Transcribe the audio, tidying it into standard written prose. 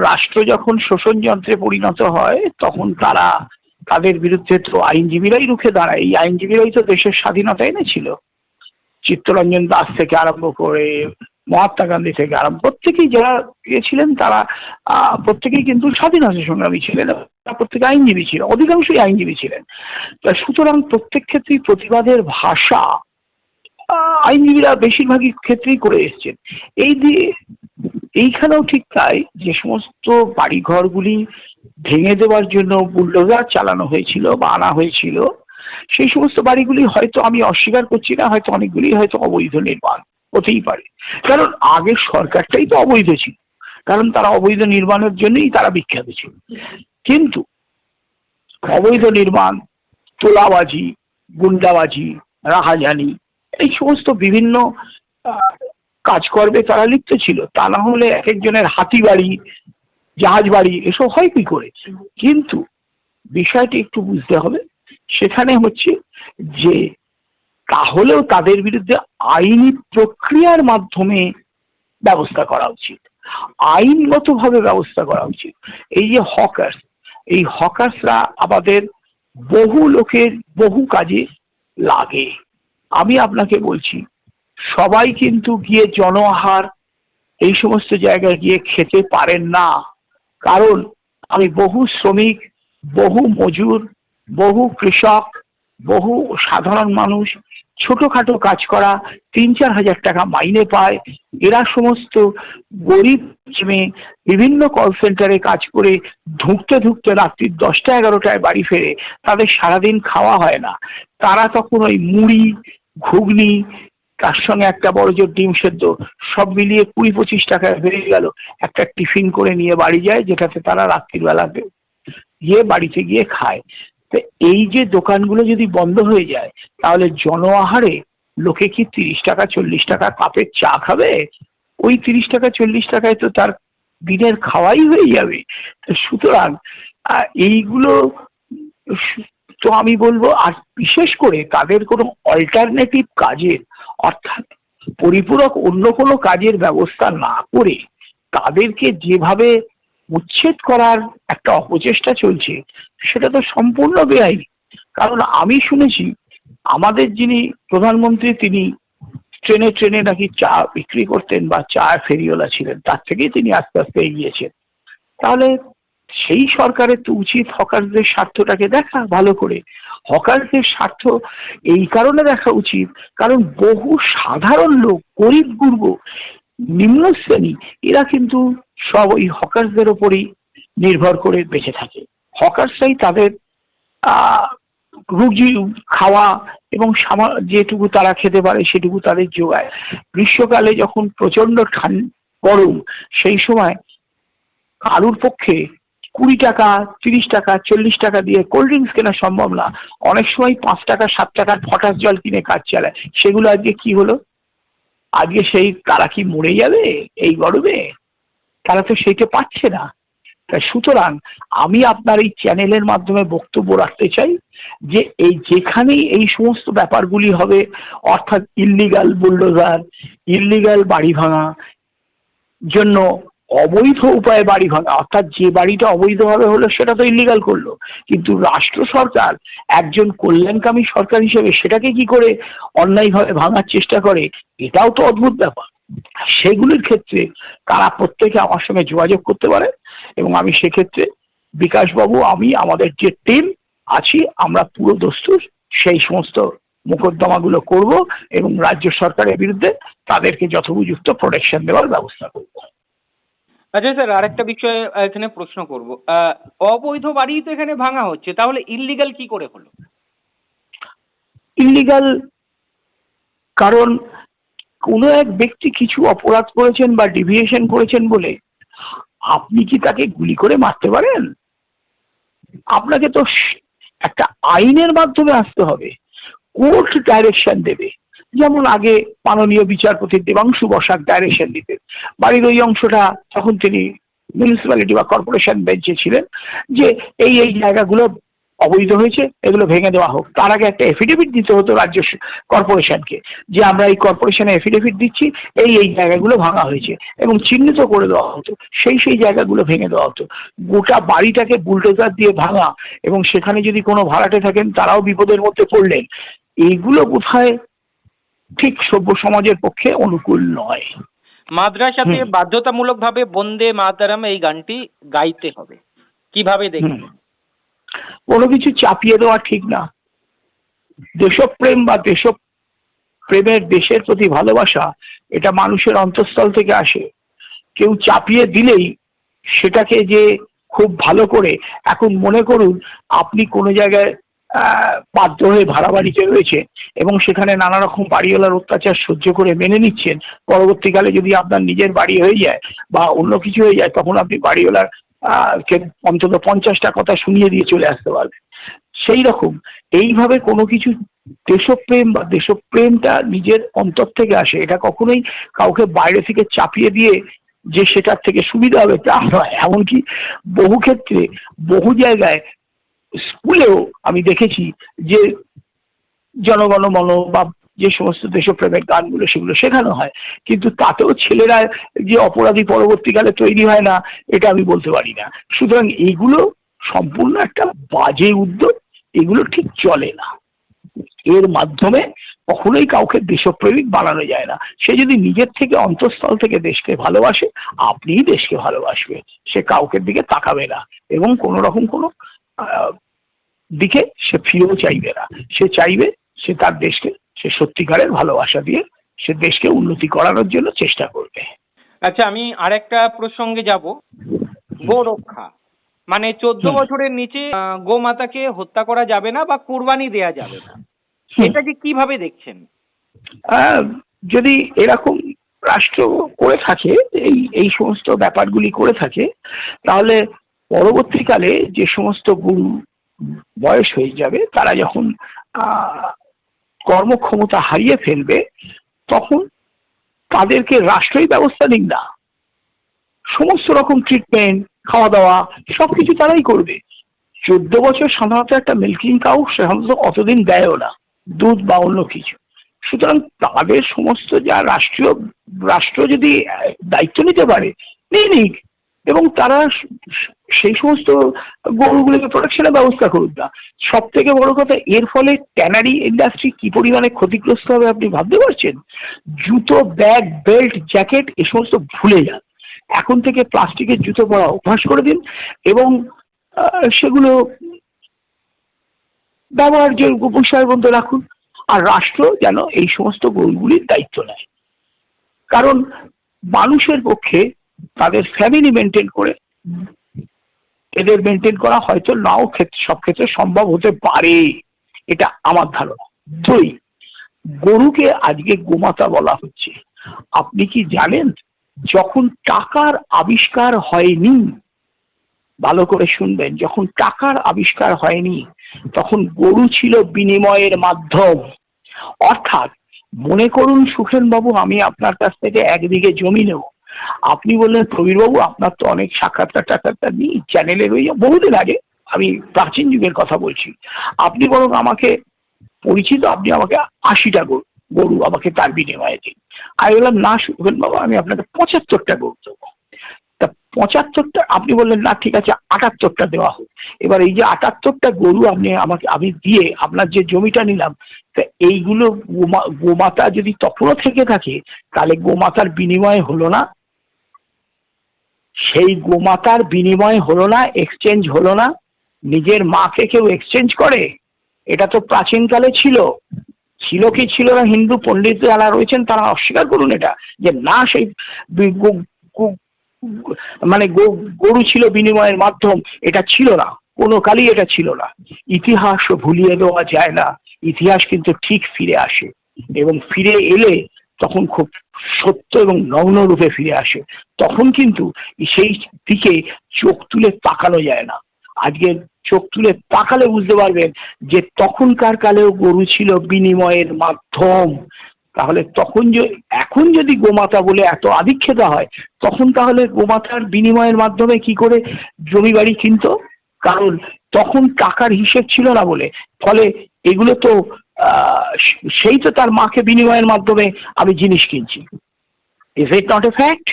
রাষ্ট্র যখন শোষণ যন্ত্রে পরিণত হয় তখন তাদের বিরুদ্ধে তো আইনজীবীরাই রুখে দাঁড়ায়। এই আইনজীবীরাই তো দেশের স্বাধীনতা এনেছিল। চিত্তরঞ্জন দাস থেকে আরম্ভ করে মহাত্মা গান্ধী থেকে আরম্ভ প্রত্যেকেই যারা ছিলেন তারা প্রত্যেকেই কিন্তু স্বাধীনতা সংগ্রামী ছিলেন, প্রত্যেকে আইনজীবী ছিলেন, অধিকাংশই আইনজীবী ছিলেন। সুতরাং প্রত্যেক ক্ষেত্রেই প্রতিবাদের ভাষা আইনজীবীরা বেশিরভাগই ক্ষেত্রেই করে এসছেন। এইখানেও ঠিক তাই, যে সমস্ত বাড়িঘরগুলি ভেঙে দেওয়ার জন্য বুলডোজার চালানো হয়েছিল বা আনা হয়েছিল, সেই সমস্ত বাড়িগুলি হয়তো, আমি অস্বীকার করছি না, হয়তো অনেকগুলি হয়তো অবৈধ নির্মাণ হতেই পারে। কারণ আগের সরকারটাই তো অবৈধ ছিল, কারণ তারা অবৈধ নির্মাণের জন্যই তারা বিখ্যাত ছিল। কিন্তু অবৈধ নির্মাণ, তোলাবাজি, গুন্ডাবাজি, রাহাজানি, এই সমস্ত বিভিন্ন কাজকর্মে তারা লিপ্ত ছিল। তা না হলে এক একজনের হাতি বাড়ি, জাহাজ বাড়ি এসব হয় কি করে? কিন্তু বিষয়টি একটু বুঝতে হবে, সেখানে হচ্ছে যে তাহলেও তাদের বিরুদ্ধে আইনি প্রক্রিয়ার মাধ্যমে ব্যবস্থা করা উচিত, আইনগতভাবে ব্যবস্থা করা উচিত। এই যে হকার্স, এই হকার্সরা আমাদের বহু লোকের বহু কাজে লাগে। আমি আপনাকে বলছি, সবাই কিন্তু গিয়ে জনআহার এই সমস্ত জায়গায় গিয়ে খেতে পারেন না। কারণ আমি বহু শ্রমিক, বহু মজুর, বহু কৃষক, বহু সাধারণ মানুষ ছোটখাটো কাজ করা 3-4 হাজার টাকা মাইনে পায়, এরা সমস্ত গরিব মেয়ে বিভিন্ন কল সেন্টারে কাজ করে ধুঁকতে ধুঁকতে রাত্রি 10টা-11টায় বাড়ি ফেরে, তাদের সারাদিন খাওয়া হয় না। তারা তখন ওই মুড়ি, ঘুগনি, তার সঙ্গে একটা বড় জোর ডিম সেদ্ধ, সব মিলিয়ে 20-25 টাকায় বেড়ে গেল, একটা টিফিন করে নিয়ে বাড়ি যায়, যেটাতে তারা রাত্রিবেলা গিয়ে বাড়িতে গিয়ে খায়। তো এই যে দোকানগুলো যদি বন্ধ হয়ে যায়, তাহলে জনআহারে লোকে কি 30 টাকা 40 টাকা কাপের চা খাবে? ওই 30 টাকা 40 টাকায় তো তার দিনের খাওয়াই হয়ে যাবে। সুতরাং এইগুলো তো আমি বলবো, আর বিশেষ করে তাদের কোনো অল্টারনেটিভ কাজের, অর্থাৎ পরিপূরক অন্য কোনো কাজের ব্যবস্থা না করে তাদেরকে যেভাবে উচ্ছেদ করার একটা অপচেষ্টা চলছে, সেটা তো সম্পূর্ণ বেআইনি। কারণ আমি শুনেছি আমাদের যিনি প্রধানমন্ত্রী, তিনি ট্রেনে ট্রেনে নাকি চা বিক্রি করতেন বা চা ফেরিওয়ালা ছিলেন, তার থেকেই তিনি আস্তে আস্তে এগিয়েছেন। তাহলে সেই সরকারের তো উচিত হকারদের স্বার্থটাকে দেখা ভালো করে। হকারদের স্বার্থ এই কারণে দেখা উচিত, কারণ বহু সাধারণ লোক, গরিব গুরব, নিম্ন শ্রেণী, এরা কিন্তু সব ওই হকারদের ওপরই নির্ভর করে বেঁচে থাকে। হকার্সরাই তাদের রুজি খাওয়া এবং যেটুকু তারা খেতে পারে সেটুকু তাদের যোগায়। গ্রীষ্মকালে যখন প্রচন্ড গরম, সেই সময় কারুর পক্ষে 20 টাকা 30 টাকা 40 টাকা দিয়ে কোল্ড ড্রিঙ্কস কেনা সম্ভব না। অনেক সময় 5 টাকা 7 টাকার পটাশ জল কিনে কাজ চালায়। সেগুলো আজকে কি হলো? আজকে সেই তারা কি মরে যাবে এই গরমে? তারা তো সেইটা পাচ্ছে না। তাই সুতরাং আমি আপনার এই চ্যানেলের মাধ্যমে বক্তব্য রাখতে চাই যে এই যেখানেই এই সমস্ত ব্যাপারগুলি হবে, অর্থাৎ ইল্লিগাল বুলডোজার, ইল্লিগাল বাড়ি ভাঙা জন্য অবৈধ উপায়ে বাড়ি ভাঙা, অর্থাৎ যে বাড়িটা অবৈধভাবে হলো সেটা তো ইল্লিগাল করলো, কিন্তু রাষ্ট্র সরকার একজন কল্যাণকামী সরকার হিসেবে সেটাকে কি করে অন্যায়ভাবে ভাঙার চেষ্টা করে, এটাও তো অদ্ভুত ব্যাপার। সেগুলির ক্ষেত্রে তারা প্রত্যেকে আমার সঙ্গে যোগাযোগ করতে পারে এবং আমি সেক্ষেত্রে বিকাশবাবু, আমি, আমাদের যে টিম আছি, আমরা পুরো দস্তুর সেই সমস্ত মোকদ্দমাগুলো করব এবং রাজ্য সরকারের বিরুদ্ধে তাদেরকে যথোপযুক্ত প্রোটেকশন দেওয়ার ব্যবস্থা করব। আচ্ছা স্যার, আরেকটা বিষয়ে এখানে প্রশ্ন করব। অবৈধ বাড়ি তো এখানে ভাঙা হচ্ছে, তাহলে ইল্লিগাল কি করে হলো? ইল্লিগাল কারণ কোনো এক ব্যক্তি কিছু অপরাধ করেছেন বা ডিভিয়েশন করেছেন বলে আপনি কি তাকে গুলি করে মারতে পারেন? আপনাকে তো একটা আইনের মাধ্যমে আসতে হবে, কোর্ট ডাইরেকশন দেবে। যেমন আগে মাননীয় বিচারপতি দেবাংশু বসাক ডাইরেকশন দিতেন, বাড়ির ওই অংশটা তখন তিনি মিউনিসিপ্যালিটি বা কর্পোরেশন বেঞ্চে ছিলেন, যে এই এই জায়গাগুলো অবৈধ হয়েছে, এগুলো ভেঙে দেওয়া হোক। তার আগে একটা এফিডেভিট দিতে হতো রাজ্য কর্পোরেশনকে, যে আমরা এই কর্পোরেশনে এফিডেভিট দিচ্ছি, এই জায়গাগুলো ভাঙা হয়েছে, এবং চিহ্নিত করে দেওয়া হতো, সেই জায়গাগুলো ভেঙে দেওয়া হতো। গোটা বাড়িটাকে বুলডোজার দিয়ে ভাঙা, এবং সেখানে যদি কোনো ভাড়াটে থাকেন তারাও বিপদের মধ্যে পড়লেন, এইগুলো বোধহয় ঠিক সভ্য সমাজের পক্ষে অনুকূল নয়। মাদ্রাসাতে বাধ্যতামূলকভাবে বন্দে মাতরম এই গানটি গাইতে হবে, কিভাবে দেখবেন? কোনো কিছু চাপিয়ে দেওয়া ঠিক না। দেশপ্রেম বা দেশপ্রেমের, দেশের প্রতি ভালোবাসা, এটা মানুষের অন্তঃস্থল থেকে আসে। কেউ চাপিয়ে দিলেই সেটাকে যে খুব ভালো করে, এখন মনে করুন আপনি কোনো জায়গায় বাধ্য হয়ে ভাড়া বাড়িতে রয়েছে এবং সেখানে নানা রকম বাড়িওয়ালার অত্যাচার সহ্য করে মেনে নিচ্ছেন, পরবর্তীকালে যদি আপনার নিজের বাড়ি হয়ে যায় বা অন্য কিছু হয়ে যায়, তখন আপনি বাড়িওয়ালার কে অন্তত 50টা কথা শুনিয়ে দিয়ে চলে আসতে পারবেন। সেই রকম এইভাবে কোনো কিছু দেশপ্রেম বা দেশপ্রেমটা নিজের অন্তর থেকে আসে, এটা কখনোই কাউকে বাইরে থেকে চাপিয়ে দিয়ে যে সেটার থেকে সুবিধা হবে তা নয়। এমনকি বহু ক্ষেত্রে, বহু জায়গায়, স্কুলেও আমি দেখেছি যে জনগণমন বা যে সমস্ত দেশপ্রেমের গানগুলো সেগুলো শেখানো হয়, কিন্তু তাতেও ছেলেরা যে অপরাধী পরবর্তীকালে তৈরি হয় না, এটা আমি বলতে পারি না। সুতরাং এইগুলো সম্পূর্ণ একটা বাজে উদ্যোগ, এগুলো ঠিক চলে না। এর মাধ্যমে কখনোই কাউকে দেশপ্রেমিক বানানো যায় না। সে যদি নিজের থেকে, অন্তঃস্থল থেকে দেশকে ভালোবাসে, আপনিই দেশকে ভালোবাসবে, সে কাউকে দিকে তাকাবে না এবং কোনো রকম কোনো দিকে সে ফিরেও চাইবে না। সে চাইবে সে তার দেশকে, সে সত্যিকারের ভালোবাসা দিয়ে সে দেশকে উন্নতি করানোর জন্য চেষ্টা করবে। আচ্ছা, আমি আরেকটা প্রসঙ্গে যাব, গোরক্ষা। মানে 14 বছরের নিচে গোমাতাকে হত্যা করা যাবে না বা কুরবানি দেয়া যাবে না, এটাকে কিভাবে দেখছেন? যদি এরকম রাষ্ট্র করে থাকে, এই সমস্ত ব্যাপারগুলি করে থাকে, তাহলে পরবর্তীকালে যে সমস্ত গুরু বয়স হয়ে যাবে, তারা যখন কর্মক্ষমতা হারিয়ে ফেলবে, তখন তাদেরকে রাষ্ট্রই ব্যবস্থা দিক না, সমস্ত রকম ট্রিটমেন্ট, খাওয়া দাওয়া সবকিছু তারাই করবে। 14 বছর সাধারণত একটা মিল্কিং কাউ সাধারণত অতদিন দেয়ও না দুধ বা অন্য কিছু। সুতরাং তাদের সমস্ত যা রাষ্ট্র যদি দায়িত্ব নিতে পারে, নিক, এবং তারা সেই সমস্ত গরুগুলোকে প্রোটেকশনের ব্যবস্থা করুক না। সব থেকে বড় কথা, এর ফলে ট্যানারি ইন্ডাস্ট্রি কি পরিমাণে ক্ষতিগ্রস্ত হবে আপনি ভাবতে পারছেন? জুতো, ব্যাগ, বেল্ট, জ্যাকেট এ সমস্ত ভুলে যান, এখন থেকে প্লাস্টিকের জুতো পরা অভ্যাস করে দিন এবং সেগুলো ব্যবহারযোগ্য বিষয়ের মধ্যে রাখুন। আর রাষ্ট্র যেন এই সমস্ত গরুগুলির দায়িত্ব নেয়, কারণ মানুষের পক্ষে তাদের ফ্যামিলি মেনটেন করে এদের মেনটেন করা হয়তো নাও সব ক্ষেত্রে সম্ভব হতে পারে, এটা আমার ধারণা। 2, গরুকে আজকে গোমাতা বলা হচ্ছে। আপনি কি জানেন, যখন টাকার আবিষ্কার হয়নি, ভালো করে শুনবেন, যখন টাকার আবিষ্কার হয়নি, তখন গরু ছিল বিনিময়ের মাধ্যম। অর্থাৎ মনে করুন সুখেন বাবু, আমি আপনার কাছ থেকে 1 বিঘে জমি নেব। আপনি বললেন, প্রবীর বাবু আপনার তো অনেক সাক্ষাৎকার নিই চ্যানেলে, রইয়া বহুদিন আগে, আমি প্রাচীন যুগের কথা বলছি। আপনি বরং আমাকে পরিচিত, আপনি আমাকে 80টা গরু আমাকে তার বিনিময়ে দিন। আমি বললাম, না সুখেন বাবু, আমি আপনাকে 75টা গরু দেবো। তা 75টা, আপনি বললেন না ঠিক আছে 78টা দেওয়া হোক। এবার এই যে 78টা গরু আমি দিয়ে আপনার যে জমিটা নিলাম, তা এইগুলো গোমাতা যদি তখনও থেকে থাকে, তাহলে গোমাতার বিনিময় হলো না? সেই গোমাতার বিনিময় হলো না, এক্সচেঞ্জ হলো না? নিজের মাকে কেউ এক্সচেঞ্জ করে? এটা তো প্রাচীনকালে ছিল কি ছিল না? হিন্দু পণ্ডিত যারা রয়েছেন তারা অস্বীকার করুন এটা, যে না সেই মানে গরু ছিল বিনিময়ের মাধ্যম, এটা ছিল না, কোনো কালই এটা ছিল না। ইতিহাসও ভুলিয়ে দেওয়া যায় না, ইতিহাস কিন্তু ঠিক ফিরে আসে, এবং ফিরে এলে তখন খুব সত্য এবং নগ্ন রূপে ফিরে আসে। তখন কিন্তু সেই দিকে চোখ তুলে তাকানো যায় না। আজকে চোখ তুলে তাকালে বুঝতে পারবেন যে তখনকার কালেও গরু ছিল বিনিময়ের মাধ্যম। তাহলে এখন যদি গোমাতা বলে এত আধিক্ষেতা হয়, তখন তাহলে গোমাতার বিনিময়ের মাধ্যমে কি করে জমি বাড়ি কিনতো? কারণ তখন টাকার হিসেব ছিল না বলে, ফলে এগুলো তো সেই তো তার মাকে বিনিময়ের মাধ্যমে আমি জিনিস কিনছি। Is it not a fact?